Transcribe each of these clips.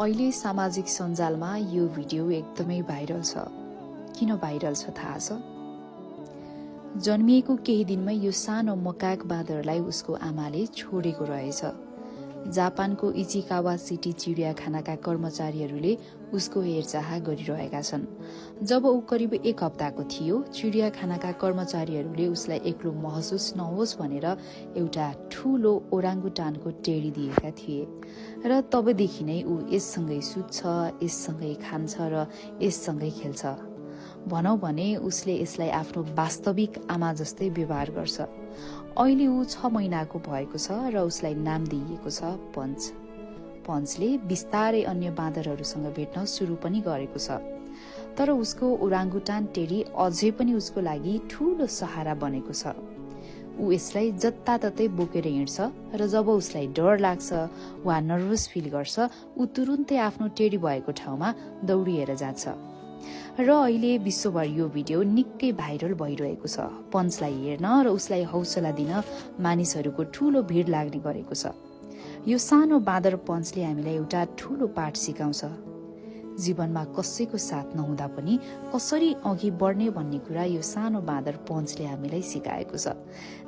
अहिले सामाजिक सञ्जालमा यो भिडियो एकदमै भाइरल छ। किन भाइरल छ थाहा छ? जन्मिएको केही दिनमै यो सानो मकाक बाँदरलाई उसको आमाले छोडेको रहेछ। जापानको इचिकावा सिटी चिडियाखानाका कर्मचारीहरूले उसको हेरचाह गरिरहेका छन्। जब ऊ करिब 1 हप्ताको थियो, चिडियाखानाका कर्मचारीहरूले उसलाई एक्लो महसुस नहोस् भनेर एउटा ठूलो ओराङ्गुटानको टेडी दिएका थिए र तबदेखि नै ऊ यससँगै सुत्छ, यससँगै खान्छ र यससँगै खेल्छ। भनौं भने उसले यसलाई आफ्नो वास्तविक आमा जस्तै व्यवहार गर्छ। अहिले ऊ 6 महिनाको भएको छ र उसलाई नाम दिइएको छ पञ्च। पञ्चले बिस्तारै अन्य बाँदरहरूसँग भेट्न सुरु पनि गरेको छ। तर उसको ओराङ्गुटान टेडी अझै पनि उसको लागि ठूलो सहारा बनेको छ। ऊ यसलाई जताततै बोकेर हिँड्छ र जब उसलाई डर लाग्छ वा नर्भस फिल गर्छ, ऊ तुरुन्तै आफ्नो टेडी भएको ठाउँमा दौडिएर जान्छ। र अहिले विश्वभर यो भिडियो निकै भाइरल भइरहेको छ। पञ्चलाई हेर्न र उसलाई हौसला दिन मानिसहरूको ठूलो भिड लाग्ने गरेको छ। यो सानो बाँदर पञ्चले हामीलाई एउटा ठूलो पाठ सिकाउँछ। जीवनमा कसैको साथ नहुँदा पनि कसरी अघि बढ्ने भन्ने कुरा यो सानो बाँदर पञ्चले हामीलाई सिकाएको छ।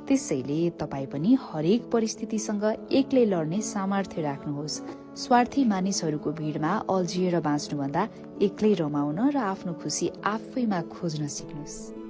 त्यसैले तपाईँ पनि हरेक परिस्थितिसँग एक्लै लड्ने सामर्थ्य राख्नुहोस्। स्वार्थी मानिसहरूको भिडमा अल्झिएर बाँच्नुभन्दा एक्लै रमाउन र आफ्नो खुसी आफैमा खोज्न सिक्नुहोस्।